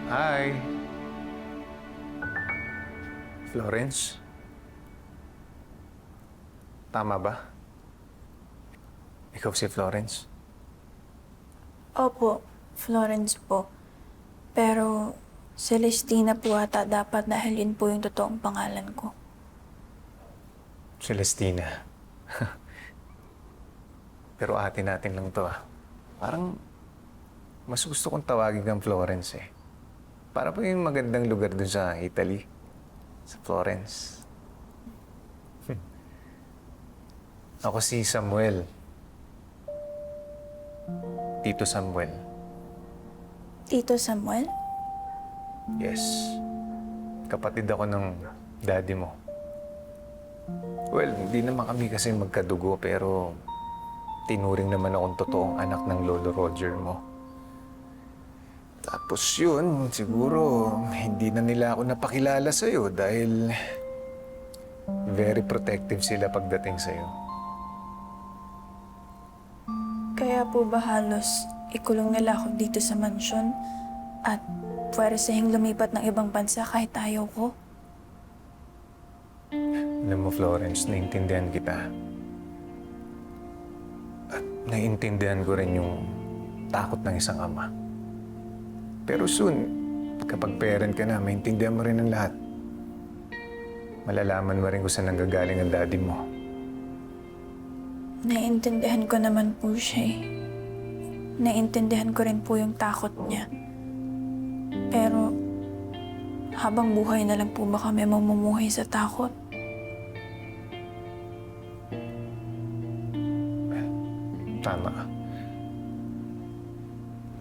Hi. Florence? Tama ba? Ikaw si Florence? Opo, Florence po. Pero Celestina po ata dapat dahil yun po yung totoong pangalan ko. Celestina. Pero ate natin lang to ah. Parang mas gusto kong tawagin kang Florence eh. Para po yung magandang lugar dun sa Italy. Sa Florence. Ako si Samuel. Tito Samuel. Tito Samuel? Yes. Kapatid ako ng daddy mo. Well, hindi naman kami kasi magkadugo pero tinuring naman akong totoong anak ng Lolo Roger mo. Tapos yun, siguro hindi na nila ako napakilala sa'yo dahil very protective sila pagdating sa'yo. Kaya po ba halos ikulong nila ako dito sa mansyon at pweresahing lumipat ng ibang bansa kahit ayaw ko? Alam mo, Florence, naiintindihan kita. At naiintindihan ko rin yung takot ng isang ama. Pero soon, kapag parent ka na, maintindihan mo rin ang lahat. Malalaman mo rin kung saan nanggagaling ang daddy mo. Naiintindihan ko naman po siya eh. Naiintindihan ko rin po yung takot niya. Pero habang buhay na lang po ba kami mamumuhay sa takot? Tama ka.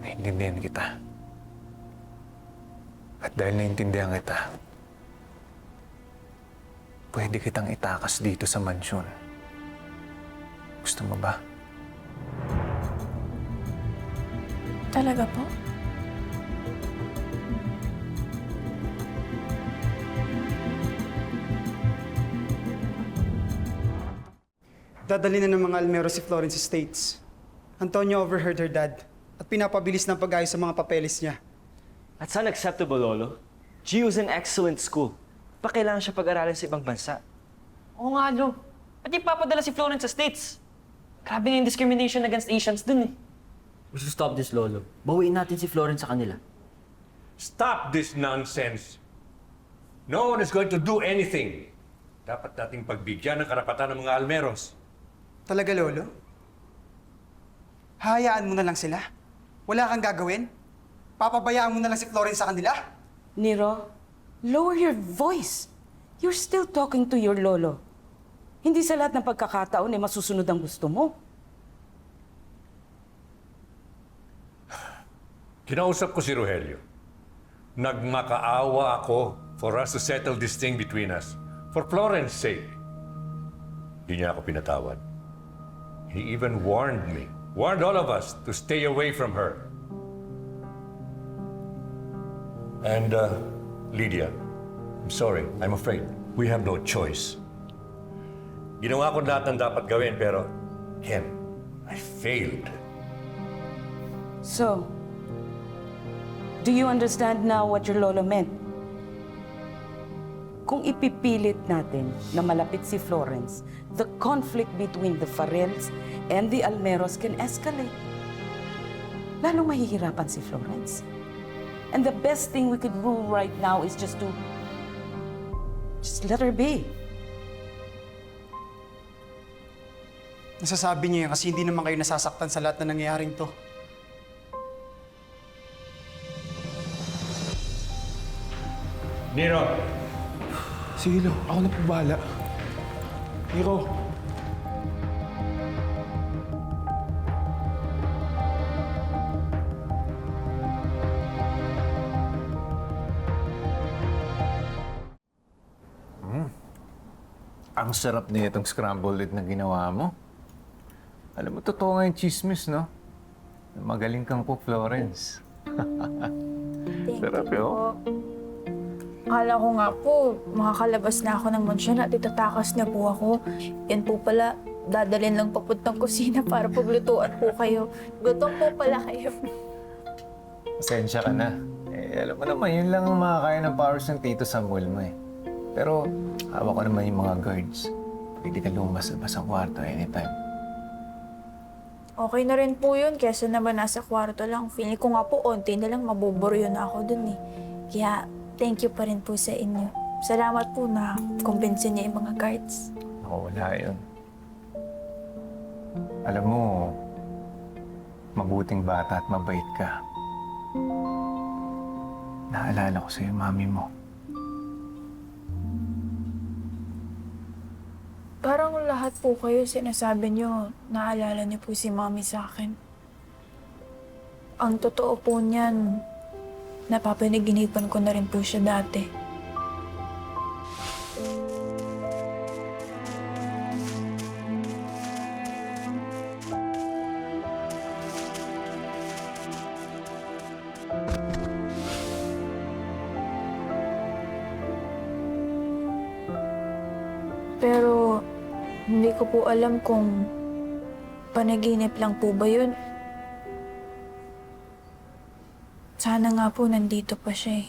Naiintindihan kita. At dahil naiintindihan kita, pwede kitang itakas dito sa mansyon. Gusto mo ba? Talaga po? Dadali na ng mga Almero si Florence Estates. Antonio overheard her dad at pinapabilis ng pag-ayos sa mga papeles niya. That's unacceptable, Lolo. Gio's an excellent school. Pa kailangan siya pag-aralin sa ibang bansa. Oo nga, Lo. At ipapadala si Florence sa States. Grabe nga yung discrimination against Asians dun eh. We should stop this, Lolo. Bawiin natin si Florence sa kanila. Stop this nonsense. No one is going to do anything. Dapat nating pagbigyan ng karapatan ng mga Almeros. Talaga, Lolo? Hayaan mo na lang sila? Wala kang gagawin? Papabayaan mo na lang si Florence sa kanila? Nero, lower your voice. You're still talking to your lolo. Hindi sa lahat ng pagkakataon ay masusunod ang gusto mo. Kinausap ko si Rogelio. Nagmakaawa ako for us to settle this thing between us. For Florence's sake. Hindi niya ako pinatawad. He even warned me, warned all of us to stay away from her. And, Lydia, I'm sorry, I'm afraid we have no choice. Ginawa ko lahat ng dapat gawin, pero, again, I failed. So, do you understand now what your lolo meant? Kung ipipilit natin na malapit si Florence, the conflict between the Farrells and the Almeros can escalate. Lalong mahihirapan si Florence. And the best thing we could do right now is just let her be. Nasasabi niya yan kasi hindi naman kayo nasasaktan sa lahat na nangyayaring to. Nero! Sige, Lo. Ako na po bahala. Nero. Ang sarap na itong scrambled egg na ginawa mo. Alam mo, totoo nga yung chismis, no? Magaling kang cook, Florence. Thank Sarap you yun. po. Akala ko nga po, makakalabas na ako ng mansyon at itatakas na po ako. Yan po pala, dadalhin lang papuntang kusina para paglutuan po kayo. Gutom po pala kayo. Pasensya ka na. Eh, alam mo naman, yun lang ang makakaya ng powers ng Tito Samuel mo eh. Pero, hawak ko naman yung mga guards. Pwede ka lumabas-labas ang kwarto anytime. Okay na rin po yun, kesa naman nasa kwarto lang. Feeling ko nga po, onti na lang mabuburyo na ako dun eh. Kaya, thank you pa rin po sa inyo. Salamat po na kumbinsin niya yung mga guards. Ako, wala yun. Alam mo, mabuting bata at mabait ka. Naalala ko sa'yo, mami mo. Parang lahat po kayo sinasabi niyo, naalala niyo po si mami sa akin. Ang totoo po niyan, napapanaginipan ko na rin po siya dati. Pero hindi ko po alam kung panaginip lang po ba yun. Sana nga po nandito pa siya eh.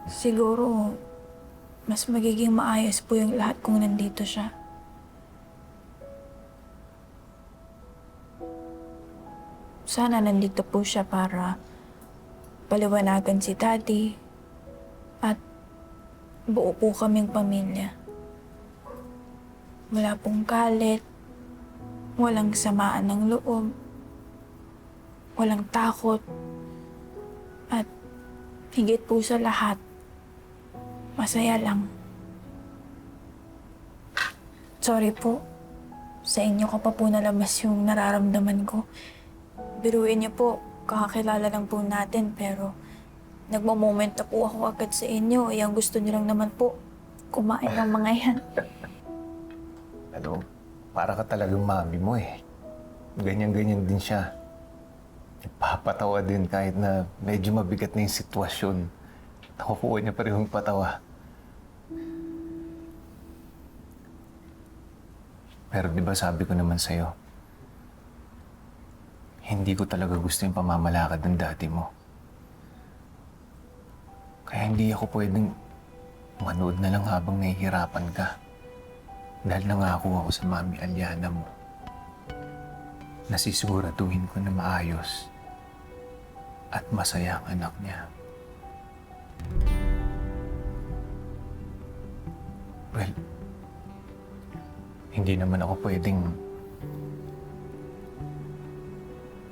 Siguro, mas magiging maayos po yung lahat kung nandito siya. Sana nandito po siya para paliwanagan si Daddy at buo po kaming pamilya. Wala pong galit, walang samaan ng loob, walang takot, at higit po sa lahat, masaya lang. Sorry po, sa inyo ko pa po nalabas yung nararamdaman ko. Biruin niyo po, kakakilala lang po natin, pero nagmo-moment na po ako agad sa inyo. Ang gusto niyo lang naman po, kumain ng mga yan. Ano, para ka talagang mami mo eh. Ganyan-ganyan din siya. Nagpapatawa din kahit na medyo mabigat na yung sitwasyon. Nakukuha niya pa rin yung patawa. Pero di ba sabi ko naman sa'yo, hindi ko talaga gusto yung pamamalakad ng dati mo. Kaya hindi ako pwedeng manood na lang habang nahihirapan ka. Dahil nangako ako sa Mami Aliana mo. Nasisiguraduhin ko na maayos at masaya ang anak niya. Well, hindi naman ako pwedeng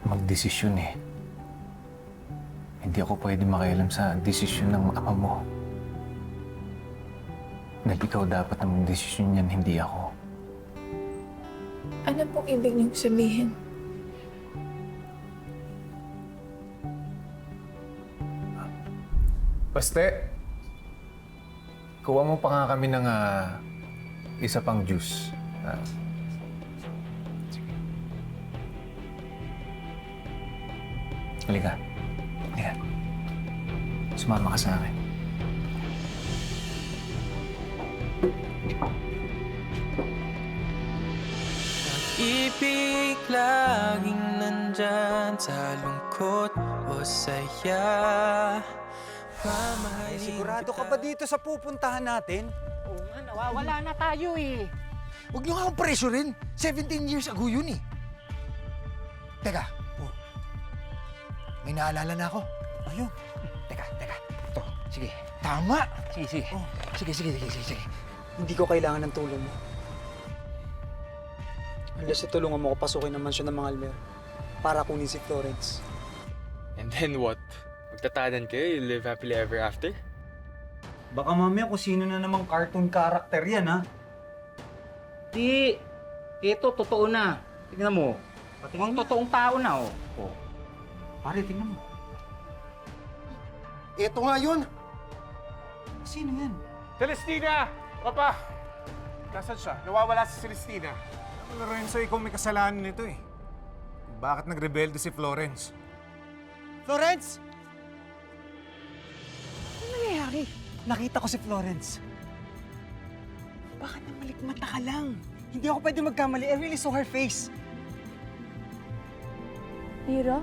magdesisyon eh. Hindi ako pwedeng makialam sa desisyon ng ama mo. Dahil ikaw dapat na magdesisyon yan, hindi ako. Ano pong ibig niyong sabihin? Baste, kuha mo pa nga kami ng isa pang juice. Sige. Halika. Ayan. Sumama ka sa akin. Ibig laging nandyan sa lungkot o saya. Sigurado ka ba dito sa pupuntahan natin? Oo nga, nawawala na tayo eh. Huwag niyo nga akong pressurein. 17 years ago yun eh. Teka. Oh. May naalala na ako. Ayun. Teka. Ito. Sige. Tama. Sige. Oh. Sige. Hindi ko kailangan ng tulong mo. Unless tulungan mo ko pasukin ang mansyon ng mga Almero para kunin si Florence. And then what? Magtatanan kayo, you live happily ever after? Baka mamaya kung sino na namang cartoon character yan, ha? Di, ito totoo na. Tingnan mo. Mukhang totoong tao na, oh. Pare, tingnan mo. Ito nga yun. Sino yan? Celestina! Papa! Nasaan siya? Nawawala si Celestina. Lorenzo, ikaw may kasalanan nito eh. Bakit nagrebelde si Florence? Florence! Ano nangyayari? Nakita ko si Florence. Baka namalikmata ka lang. Hindi ako pwede magkamali. I really saw her face. Ira?